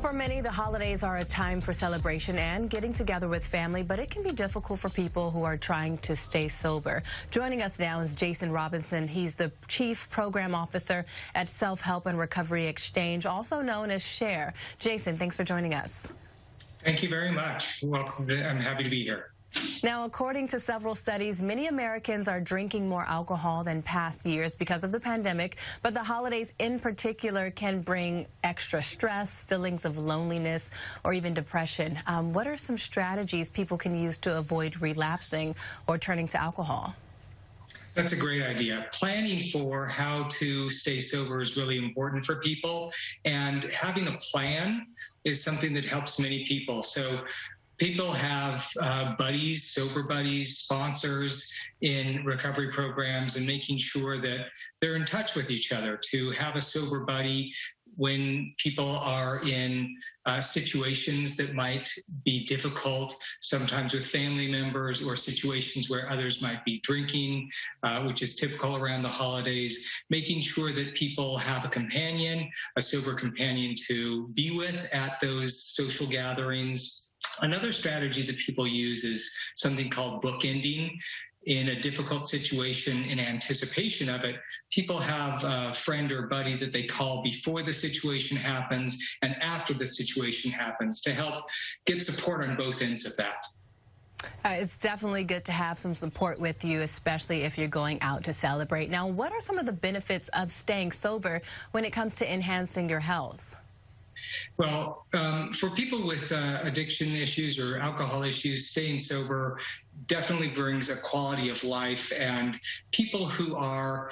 For many, the holidays are a time for celebration and getting together with family, but it can be difficult for people who are trying to stay sober. Joining us now is Jason Robison. He's the Chief Program Officer at Self-Help and Recovery Exchange, also known as SHARE. Jason, thanks for joining us. Thank you very much. Welcome. I'm happy to be here. Now, according to several studies, many Americans are drinking more alcohol than past years because of the pandemic, but the holidays in particular can bring extra stress, feelings of loneliness, or even depression. What are some strategies people can use to avoid relapsing or turning to alcohol? That's a great idea. Planning for how to stay sober is really important for people, and having a plan is something that helps many people. So people have buddies, sober buddies, sponsors in recovery programs, and making sure that they're in touch with each other. To have a sober buddy when people are in situations that might be difficult, sometimes with family members, or situations where others might be drinking, which is typical around the holidays, making sure that people have a companion, a sober companion to be with at those social gatherings. Another strategy that people use is something called bookending. In a difficult situation, in anticipation of it, people have a friend or buddy that they call before the situation happens and after the situation happens to help get support on both ends of that. It's definitely good to have some support with you, especially if you're going out to celebrate. Now, what are some of the benefits of staying sober when it comes to enhancing your health? Well, for people with addiction issues or alcohol issues, staying sober definitely brings a quality of life. And people who are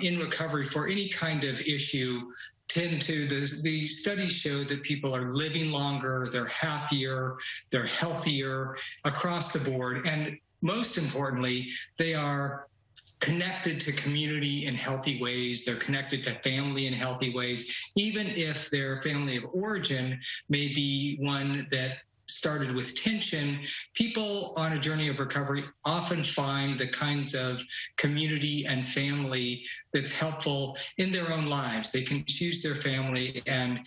in recovery for any kind of issue tend to, the studies show that people are living longer, they're happier, they're healthier across the board. And most importantly, they are connected to community in healthy ways. They're connected to family in healthy ways, even if their family of origin may be one that started with tension. People on a journey of recovery often find the kinds of community and family that's helpful in their own lives. They can choose their family, and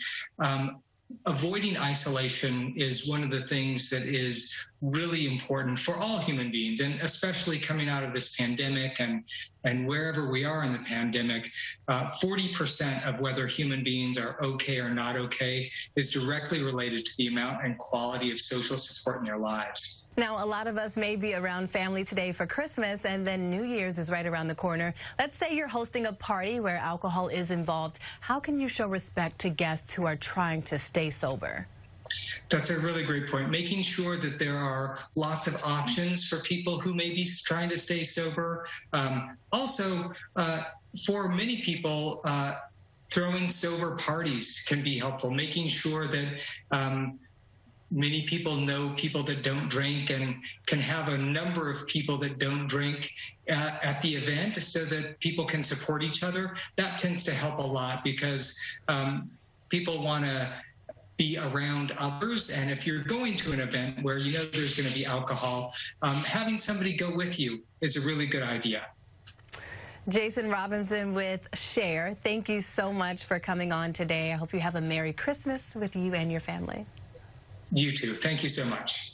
avoiding isolation is one of the things that is really important for all human beings, and especially coming out of this pandemic and wherever we are in the pandemic, 40% of whether human beings are okay or not okay is directly related to the amount and quality of social support in their lives. Now, a lot of us may be around family today for Christmas, and then New Year's is right around the corner. Let's say you're hosting a party where alcohol is involved. How can you show respect to guests who are trying to stay sober? That's a really great point. Making sure that there are lots of options for people who may be trying to stay sober. Also, for many people, throwing sober parties can be helpful. Making sure that many people know people that don't drink and can have a number of people that don't drink at the event so that people can support each other. That tends to help a lot because people want to be around others. And if you're going to an event where you know there's going to be alcohol, having somebody go with you is a really good idea. Jason Robison with SHARE, thank you so much for coming on today. I hope you have a Merry Christmas with you and your family. You too. Thank you so much.